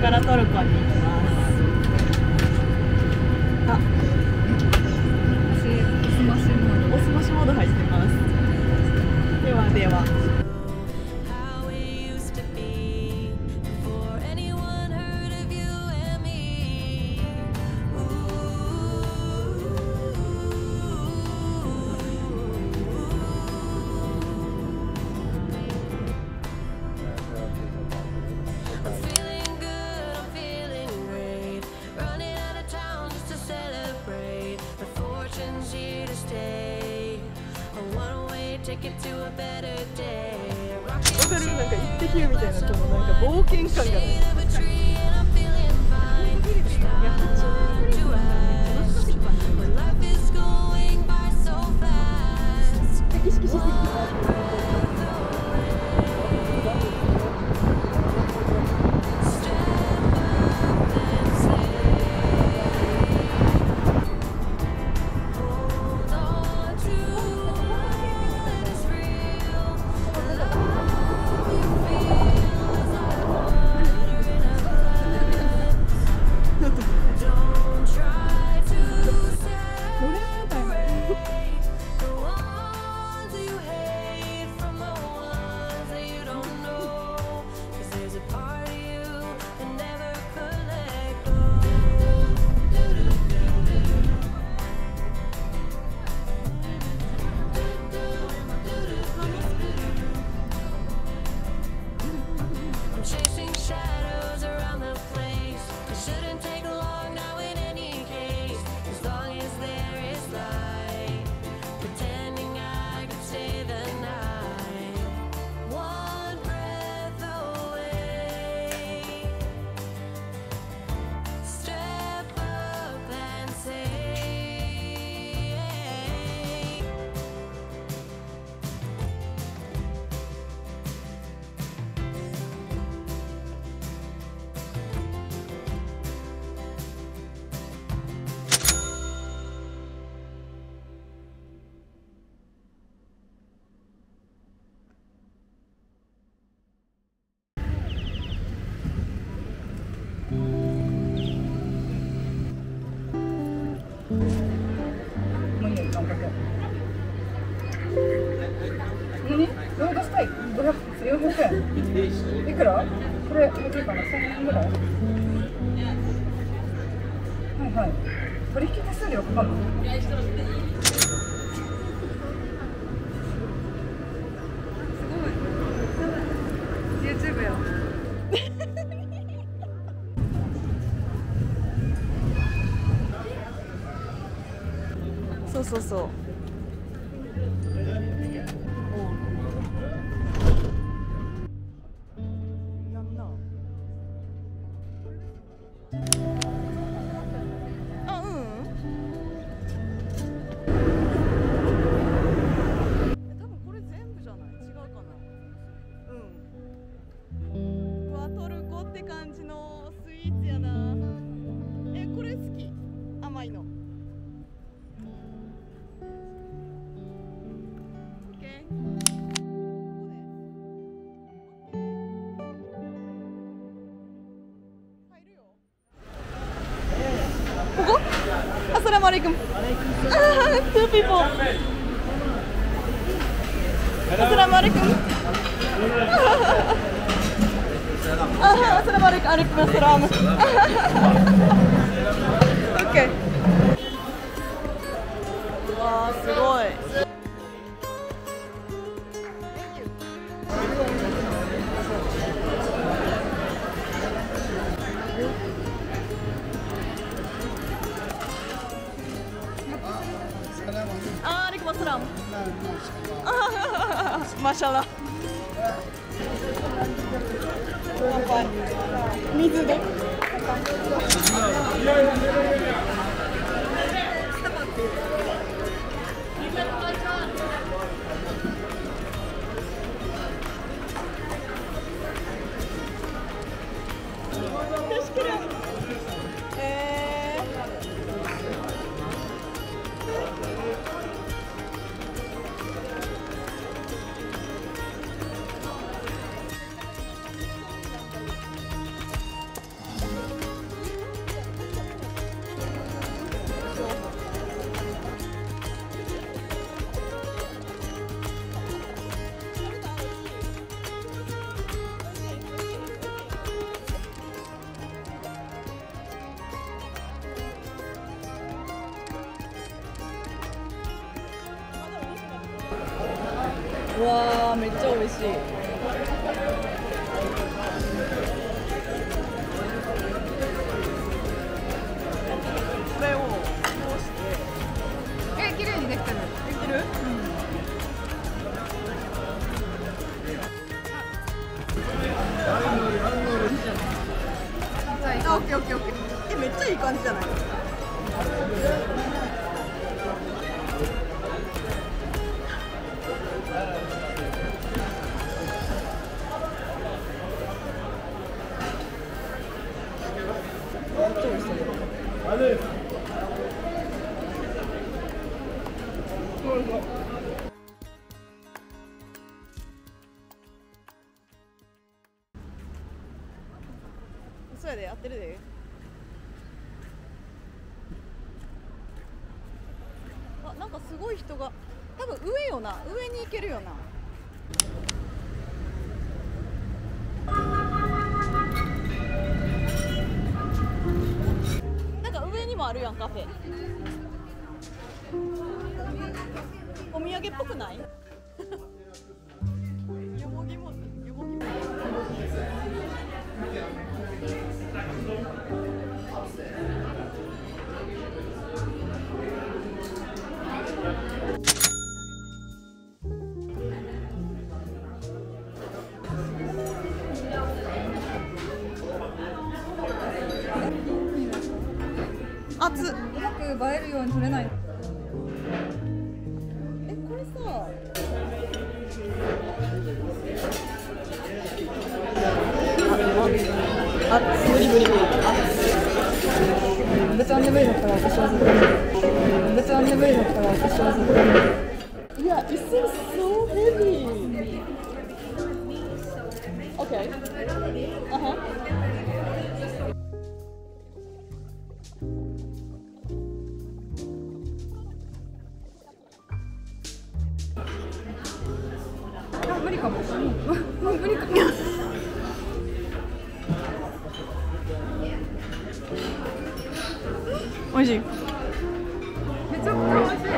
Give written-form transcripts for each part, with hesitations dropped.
からトルコに行きます。あ、おすましモード入ってます。ではでは。わかる？なんかイッテ Q みたいな、このなんか冒険感がない。意識しすぎて400円。いくら？これ、いくらかな？1000円ぐらい？はいはい。取引手数料かかるの？すごい。YouTube や。そうそうそう。感じのスイーツやな。これ好き。甘いの。オッケー。入るよ。ここ？アッサラムアレイクム。Two people。アッサラムアレイクム。Assalamualaikum warahmatullahi wabarakatuh. Oke. Wah, すごい。Waalaikumsalam. Masyaallah. 水で。うわーめっちゃ美味しい。これをこうして、綺麗にできてる。できる？あ、オッケーオッケーオッケー。めっちゃいい感じじゃない？そうやで、やってるで。あ、なんかすごい人が、多分上よな、上に行けるよな。なんか上にもあるやん、カフェ。お土産っぽくない？よもぎも、よもぎも。熱っ。うまく映えるように撮れない。これさ。無理無理無理。別に無理だったら私は絶対。別に無理だったら私は絶対。Yeah, it seems so heavy. Okay. Uh-huh. 無理かも。無理かも。美味しい。めちゃくちゃ美味しい。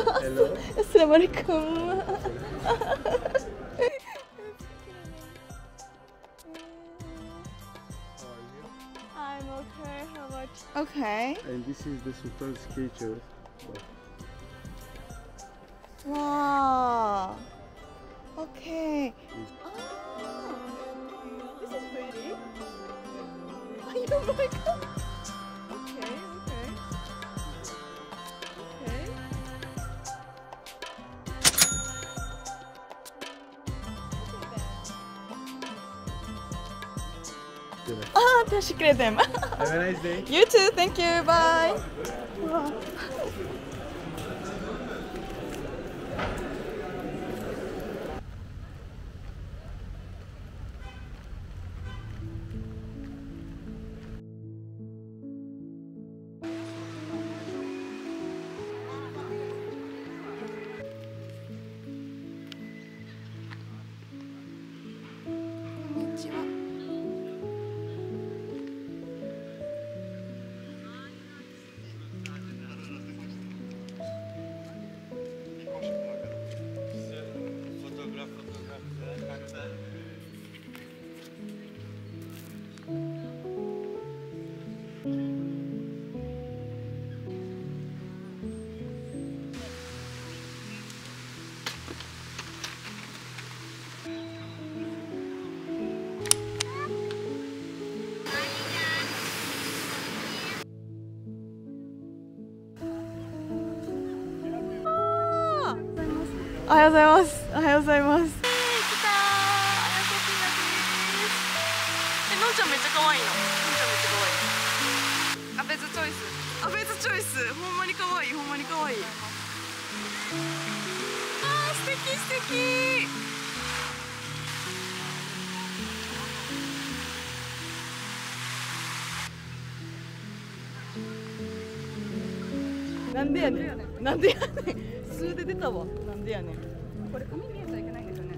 Hello. Assalamualaikum. I'm okay. How about you? Okay. And this is the Sultan's creature. Wow. Okay. Ah, this is pretty. Oh my god. Okay, okay. Okay. Ah, teşekkür ederim. Have a nice day. You too. Thank you. Bye. Wow.おはようございます。おはようございます。来たー。あやこぴなです。のんちゃんめっちゃ可愛いの。のんちゃんめっちゃ可愛い。あ、別チョイス。あ、別チョイス。ほんまに可愛い。ほんまに可愛い。あー、素敵素敵。なんでやねん。なんでやねん。数で出たわ。なんでやねん。これ紙見えちゃいけないんですよね。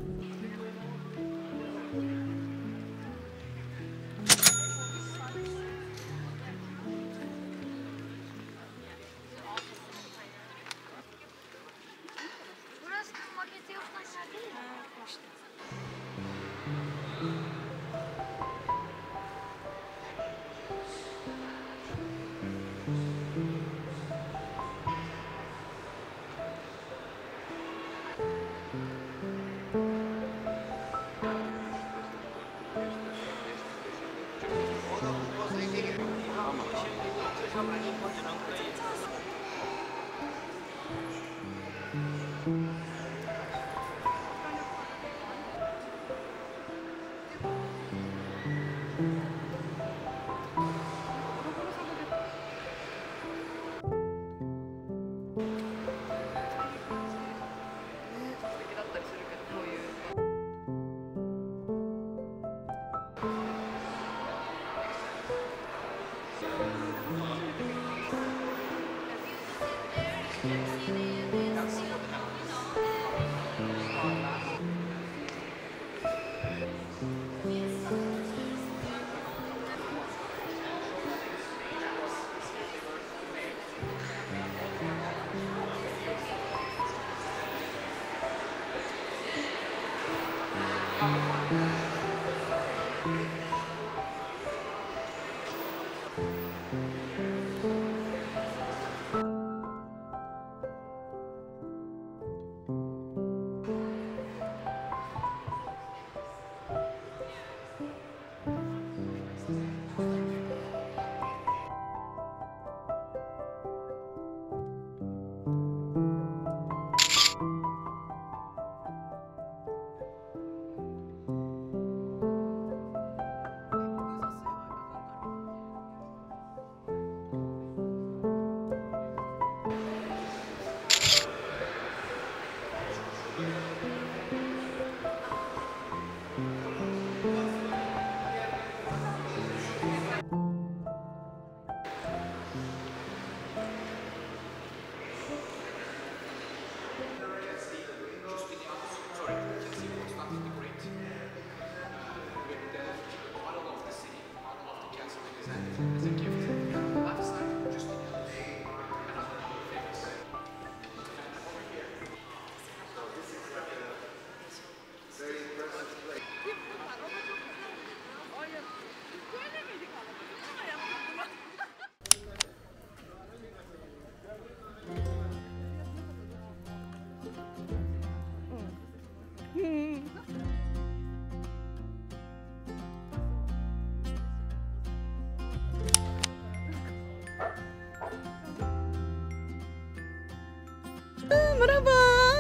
Merhaba.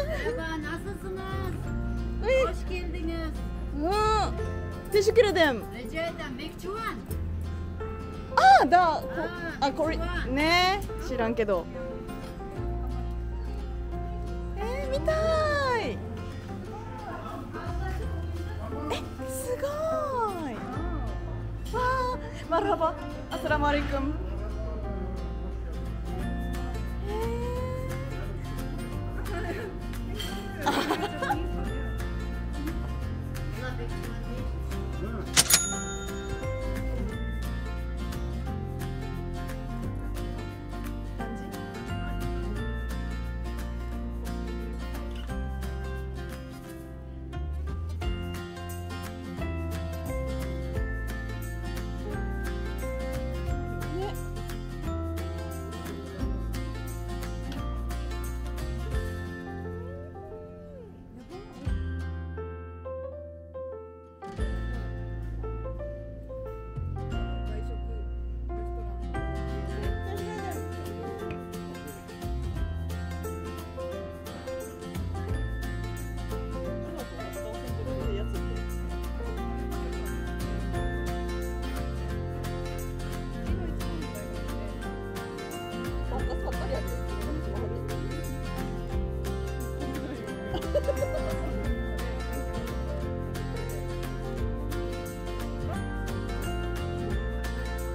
Merhaba, nasılsınız? Ay, Hoş geldiniz. teşekkür ederim. Rica ederim. Mekçuan.これね、知らんけど。見たい。すごい。わあ、marhaba。Assalamualaikum。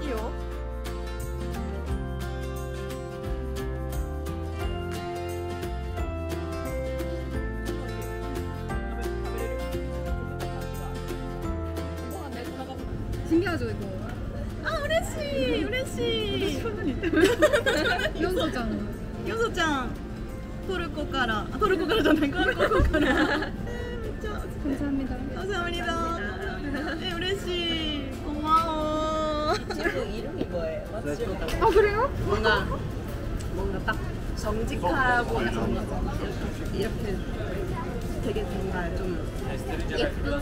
いいよ。신기하죠 이거. 아,嬉しい嬉しい。연서 짱. 요소ちゃん、トルコから、トルコからじゃない、韓国から。めっちゃ 감사합니다. 감사합니다.嬉しい. 고마워. 친구 이름이 뭐예요? 아 그래요? 뭔가 딱 정직하고 약간 이렇게 되게 뭔가 좀 예쁘고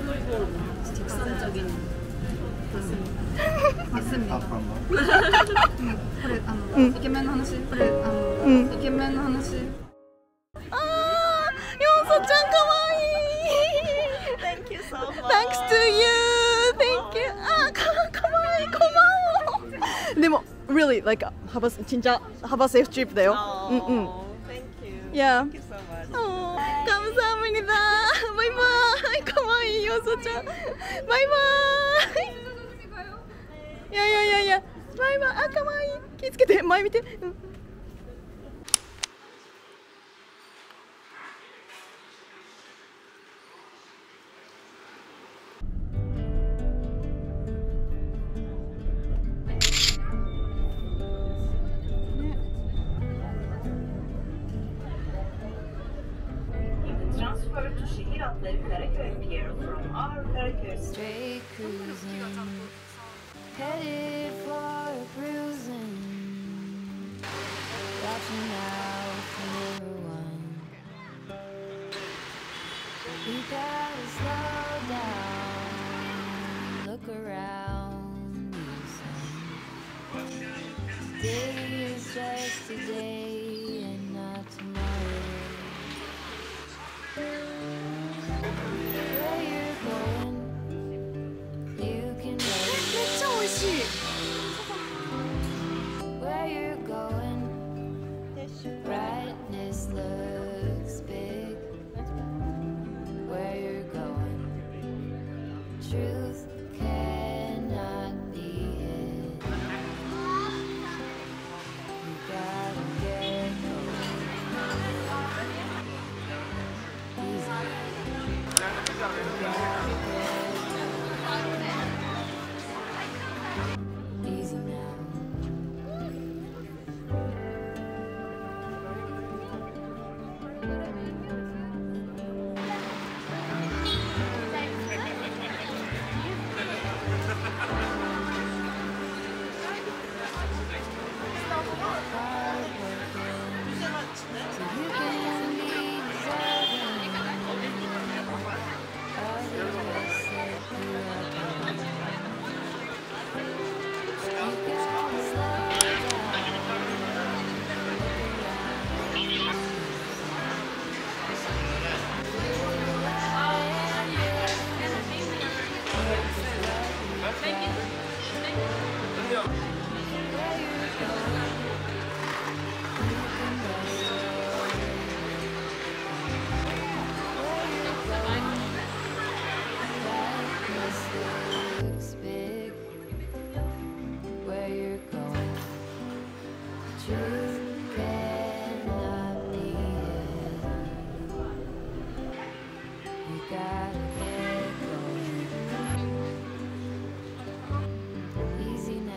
직선적인 맞습니다. 그래 이케멘 하나씩. 그래 이케멘 하나씩. 아, 요소ちゃん可愛い. Thank you so much. Thanks to you. Thank you. 아,可愛い. 고마워. でも really like have a 진짜 have a safe trip 돼요. Oh, thank you. Yeah. Thank you so much. 감사합니다. 바이바이. 가와이 요소짱. 바이바이. 야야야야. 바이바이. 아, 가와이. 気をつけて。前見て。Transfer to şehir atları Karaköy Pier from our Karaköy. Straight cruising, headed for a bruising, watching out for everyone. We gotta slow down, look around you. Today is just today and not tomorrow. Where you're going, you can make めっちゃ美味しい。 where you're going. Brightness looks big. Where you're going, truth cannot be hid. You gotta get gotta get going. Easy now.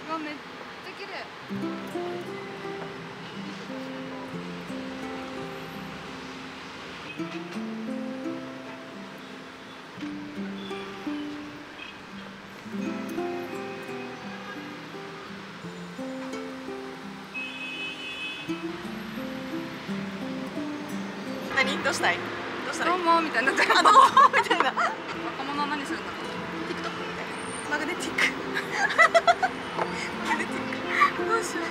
うわ、めっちゃ綺麗。何どうしたい？どうしたらいい？どうもみたいになってる。あ、どうもみたいな。若者は何するんだろう。 TikTok みたいな。マグネティック。マグネティック。どうしよう。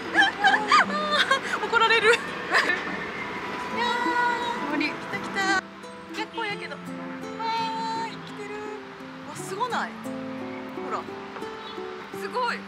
怒られる。いやー、来た来た。逆光やけど。わーい、来てる。わ、すごない？ほら。すごい。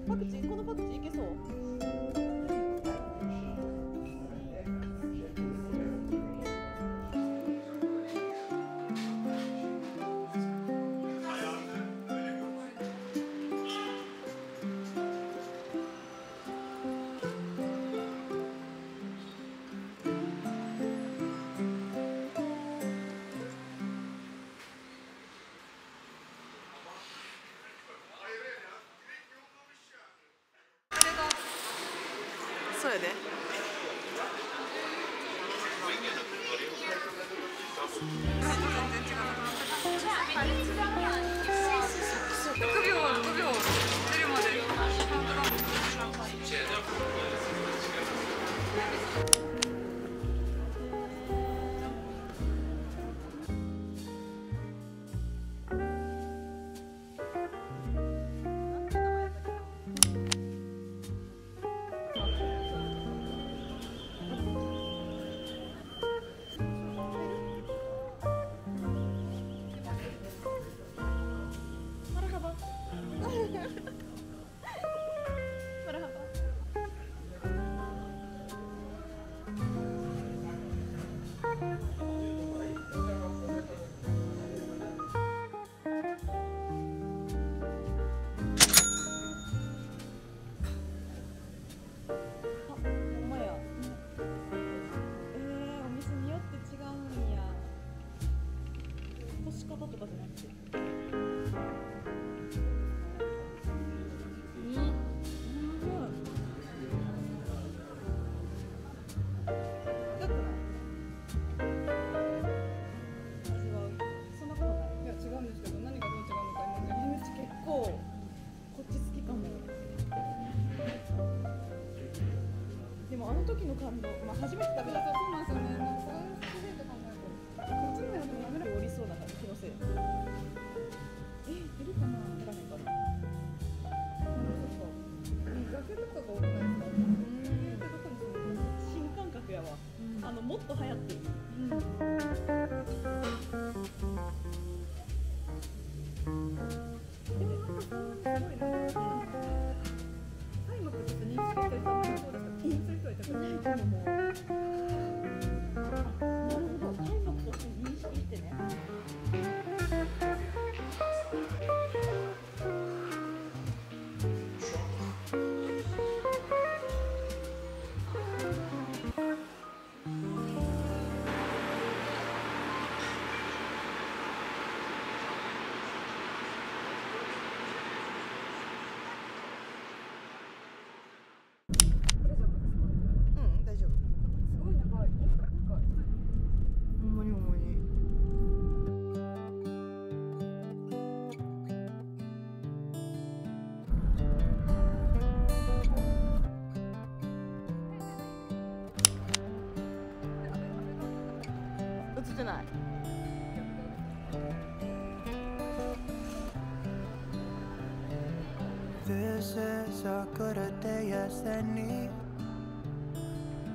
パクチー、このパクチーいけそう？そうやで。6秒出るまで。でもあの時の感動、まあ初めて食べたからそうなんですよね。なんかそういう初めて考えて、こっちのやつも滑らかにおりそうだから気のせい。いるかな、いらへんかな。そうそう。崖とかが多くないですか？新感覚やわ。もっと流行ってる。でもなんかすごいなんか。タイムって認識してる人もそうですか？そういう人はいたくないけども。なるほど、タイムとして認識してね。してない。This is a good a day as any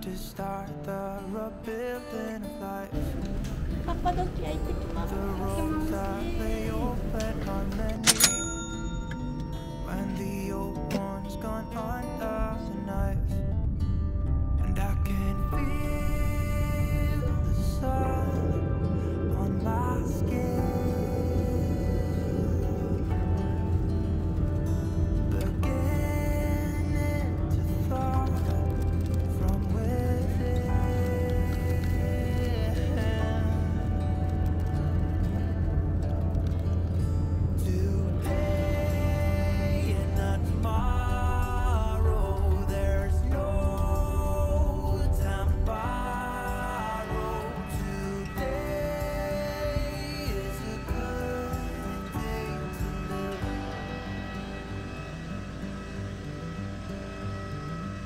to start the rebuilding of life. カッパドキア行ってきます。 The roads that lay open are many when the old one's gone under the knife, and I can feel the sun on my skin.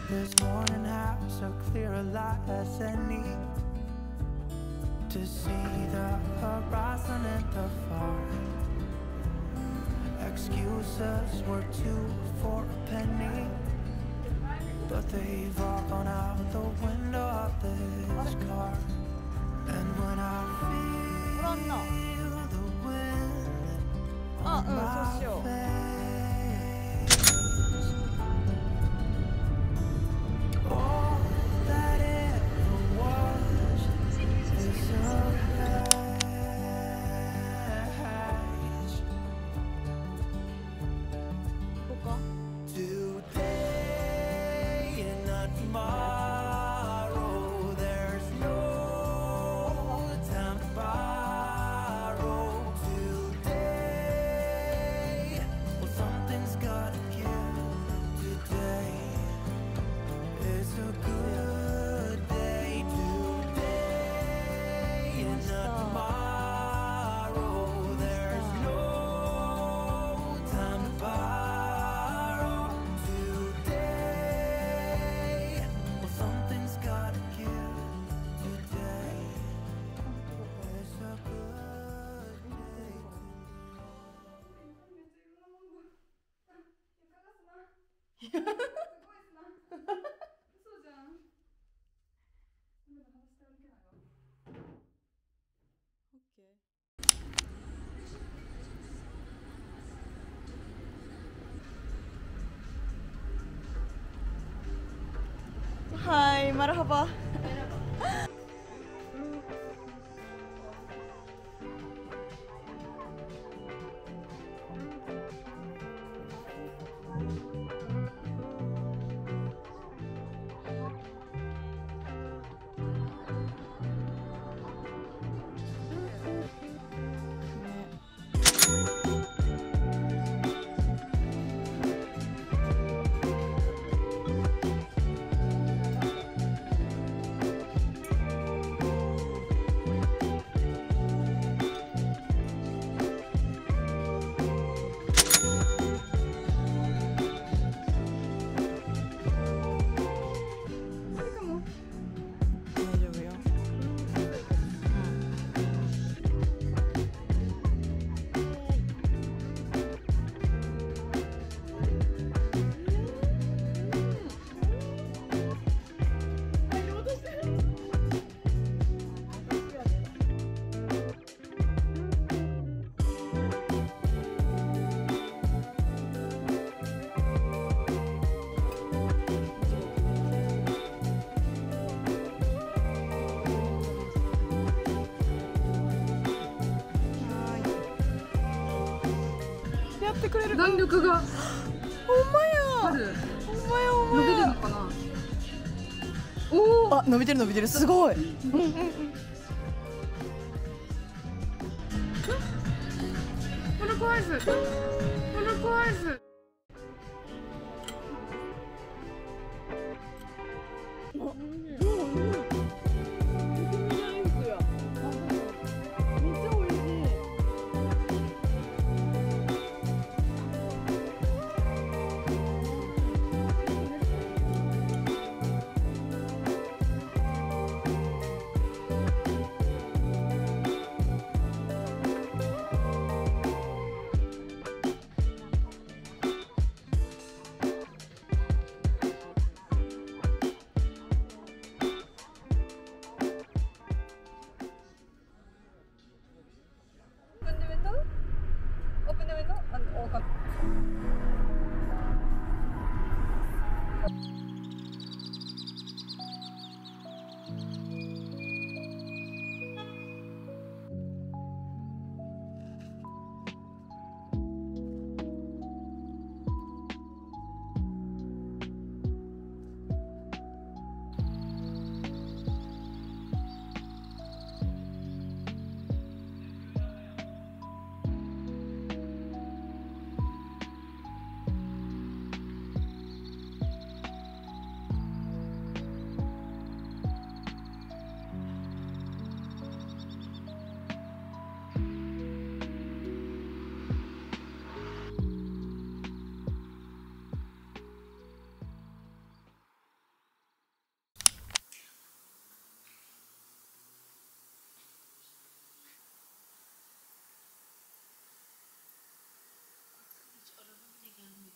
This morning has so clear a light as any to see the horizon and the far. Excuses were 2 for a penny, but they've all gone out the window of this car. And when I feel the wind on my face, all that ever was is a page. Today and not tomorrow, there's no time to borrow. Today, well, something's gotta give. Today is a good day. Today and not tomorrow, there's no time to borrow. Today, well, something's gotta give. Today is a good day. はい、マルハバ。やってくれる。弾力がほんまや。ある。ほんまやほんま伸びるや。のかな。おお。あ、伸びてる伸びてる、すごい。うんうんうん。これ怖いです。これ怖いです。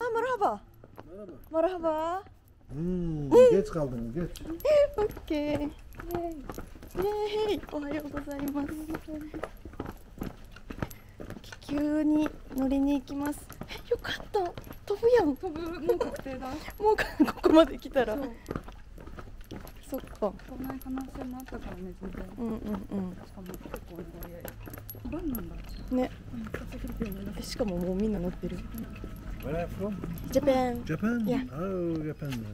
مرحبا مرحبا. Geç kaldın, geç. OK。イェーイ。おはようございます。気球に乗りに行きます。よかった。飛ぶやん。飛ぶもう確定だ。もうここまで来たら。そっか。飛ばない可能性もあったからね、全然。うんうんうん。しかも結構早い。バンなんだ。ね。しかももうみんな乗ってる。Where are you from? Japan. Japan? Yeah. Oh, Japan.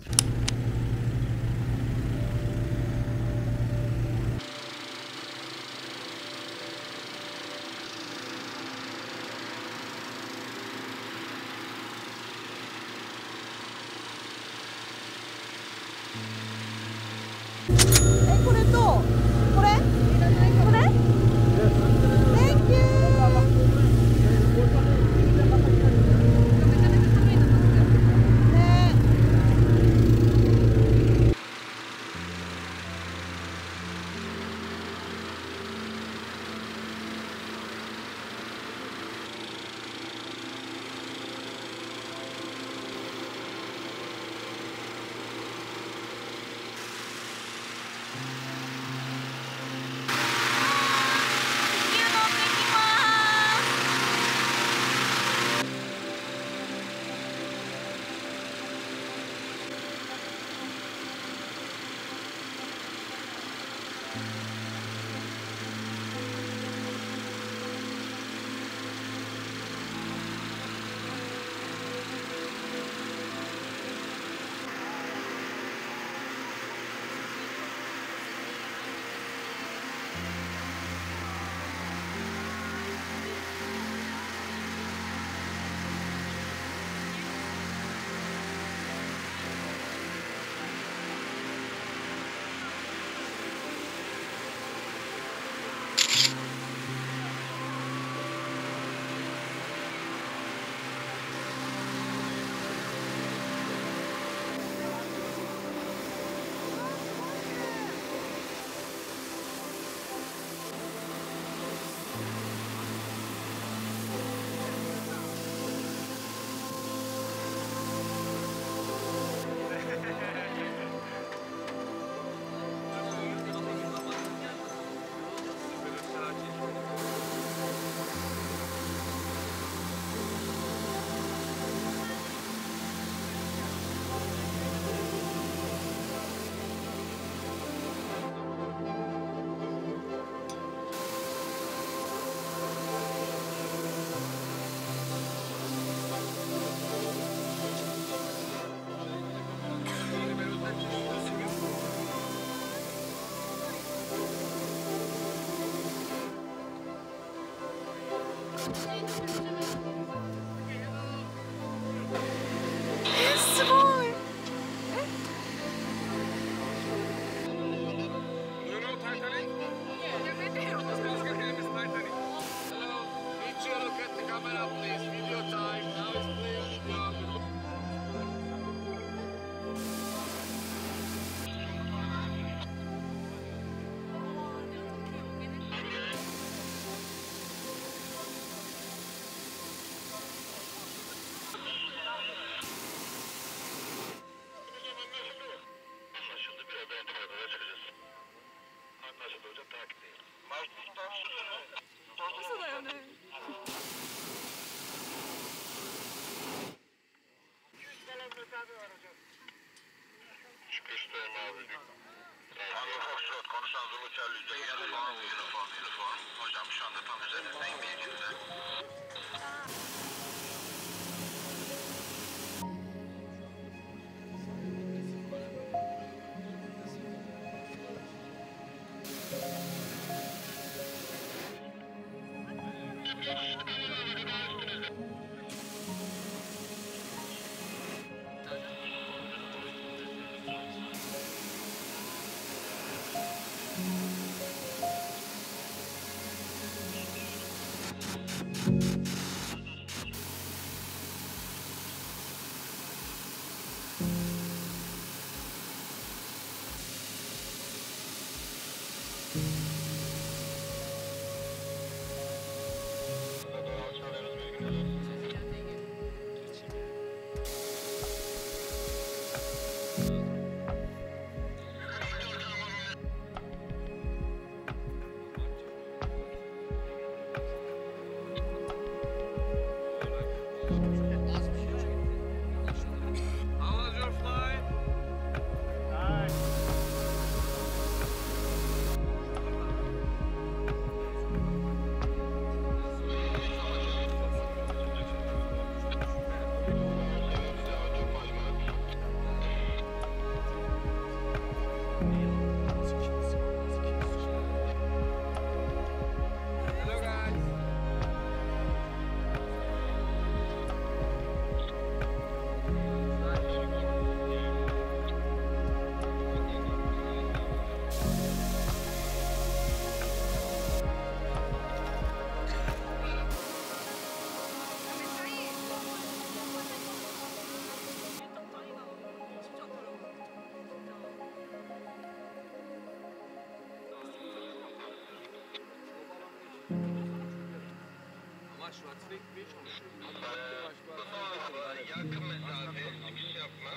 Yakın mesafe çıkış yapma.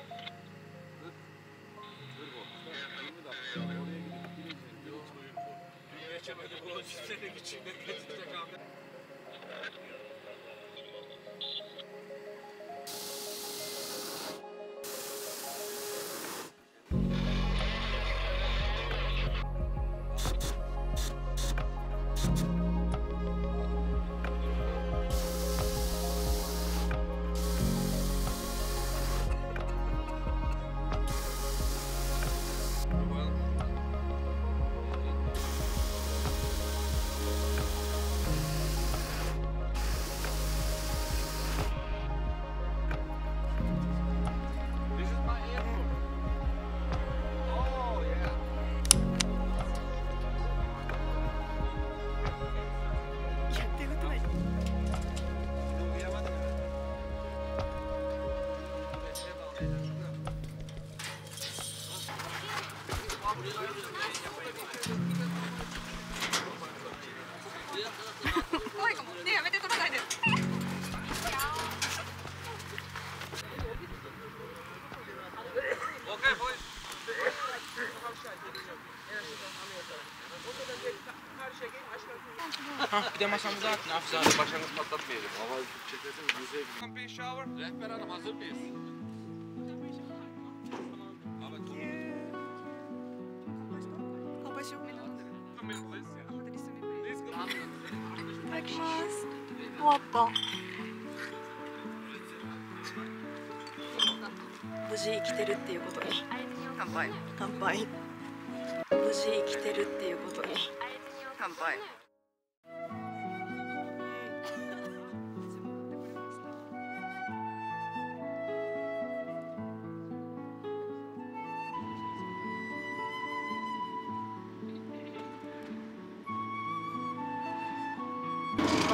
怖いかも。ね、やめて飛ばないで。Gidemezsem zaten hafızada başlangıç patlatmayalım. Hava çekesin yüzeye gidiyor. Rehber hanım hazır mıyız?終わった。無事生きてるっていうことに乾杯。乾杯。無事生きてるっていうことに乾杯。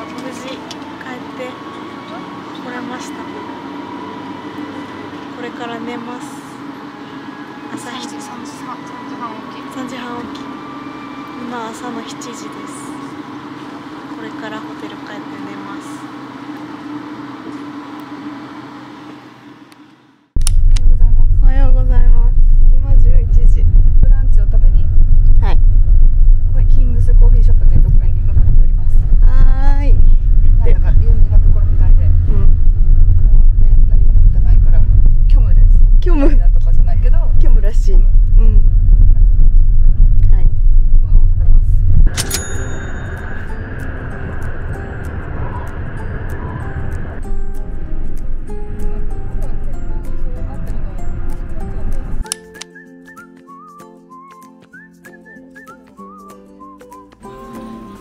無事帰ってこれました。これから寝ます。朝3時半起き。今朝の7時です。これからホテル帰って寝ます。おはようございます。今11時。ブランチを食べに、はい。これキングスコーヒーショップというところに向かっております。はーい。なんだか有名なところみたいで、ね、何も食べてないから虚無です。虚無だとかじゃないけど、虚無らしい。うん。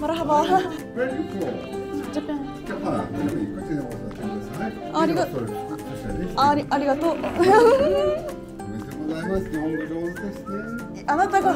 مرحبا. Where are you from? Japan. Japan. Really? Quickly know what's happening. ありがとう。ありがとう。おめでとうございます。日本語上手ですね。あなたが。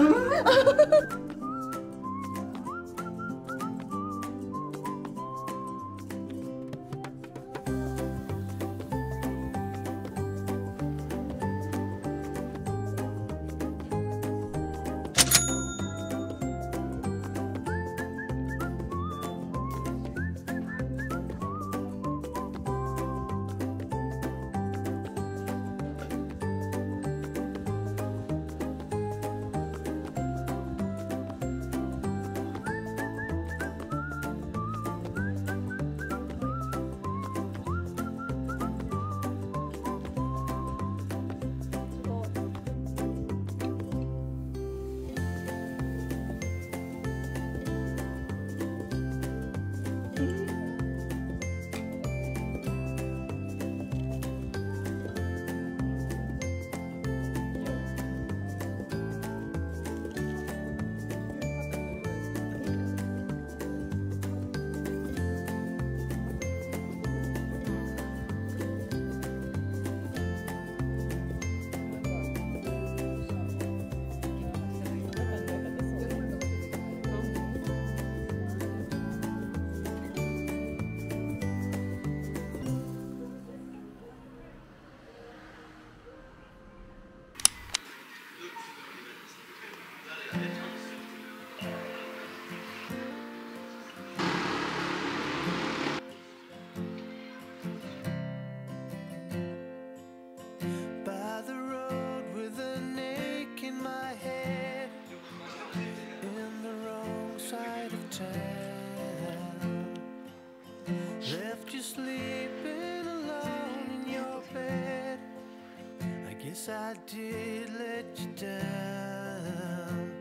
I did let you down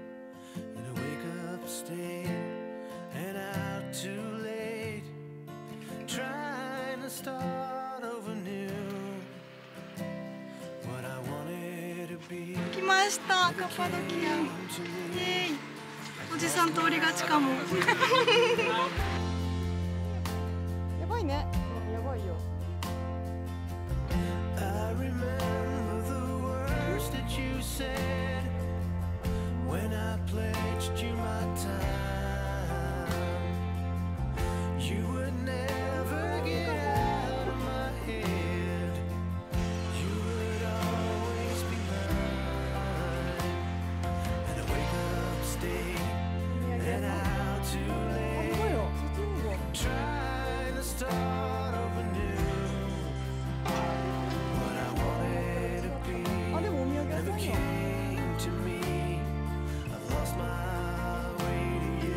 in a wake-up state and out too late, trying to start over new what I wanted to be. 来ました、カッパドキア。イエーイ。おじさん通りがちかも。やばいね。やばいよ。You said when I pledged you my time, you would never get out of my head. You would always be mine. And I wake up state and out too late, trying to start over new. What I wanted to be never came to me. I've lost my way to you.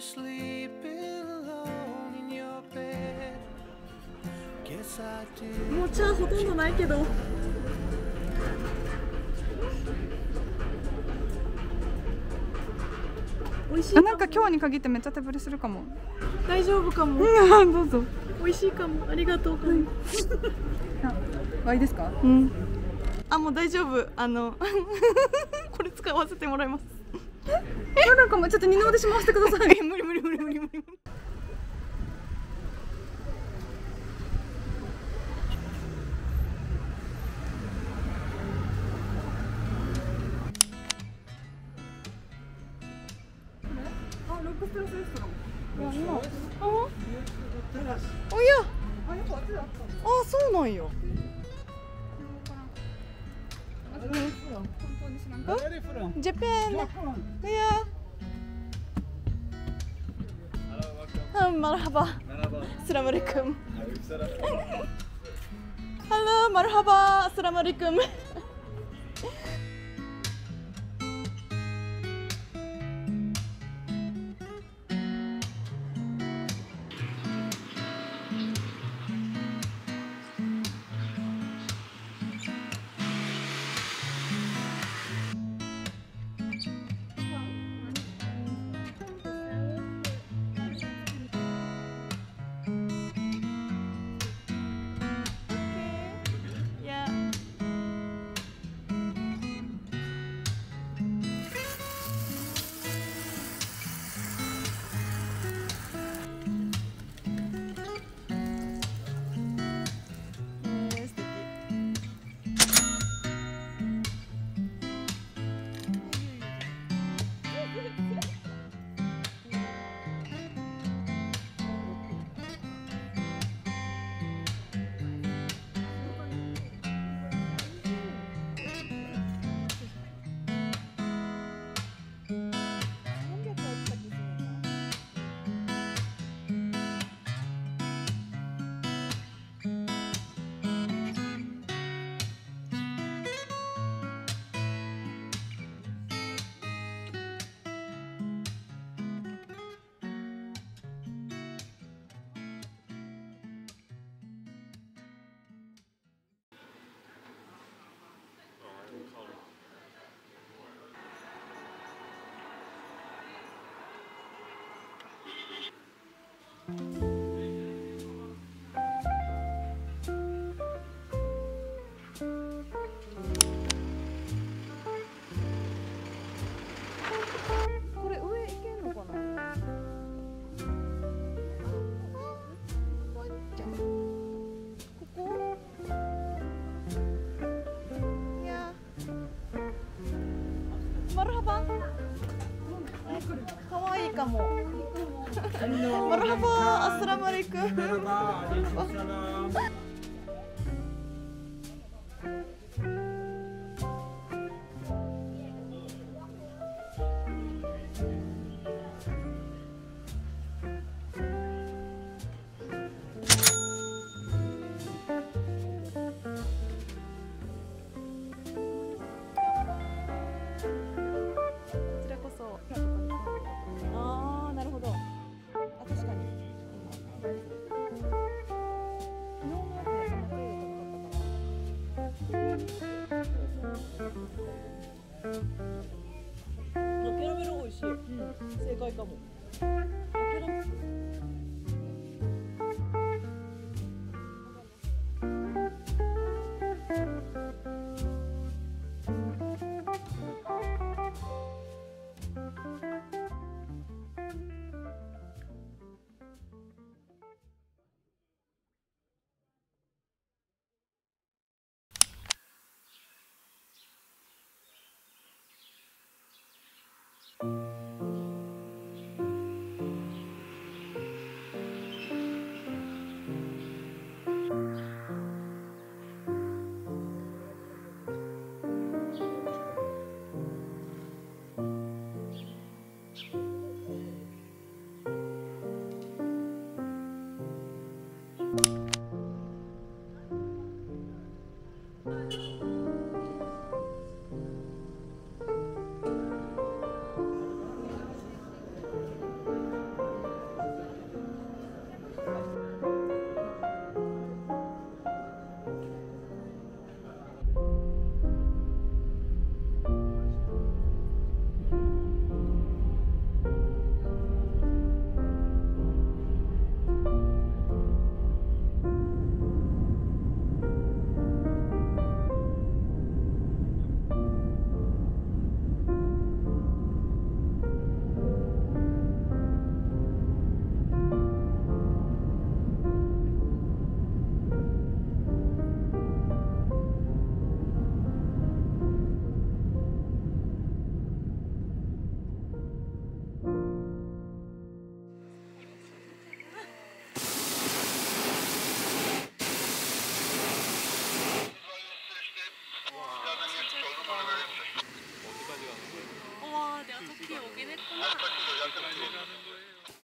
Sleeping alone in your bed. Guess I did. もう茶ほとんどないけど。美味しい。なんか今日に限ってめっちゃ手ぶりするかも。大丈夫かも。どうぞ。美味しいかも。ありがとう。ワイですか？うん。あ、もう大丈夫。これ使わせてもらいます。なんかもうちょっと二の腕し回してください。無理。ロックステラスレストラン。おや。あ、そうなんよ。Japan. Yeah. Marhaba. Assalamualaikum. Halo, marhaba, assalamualaikum. Ya.素敵。これ上行けんのかな。ワンちゃん。ここ。いや。マルハバ。可愛いかも。マルハバ、アッサラムアレイクム。こちらこそ。ああ、なるほど。あ、確かに。昨日のやつめちゃめちゃ良かったから。キャラメル美味しい。正解かも。キャラメル。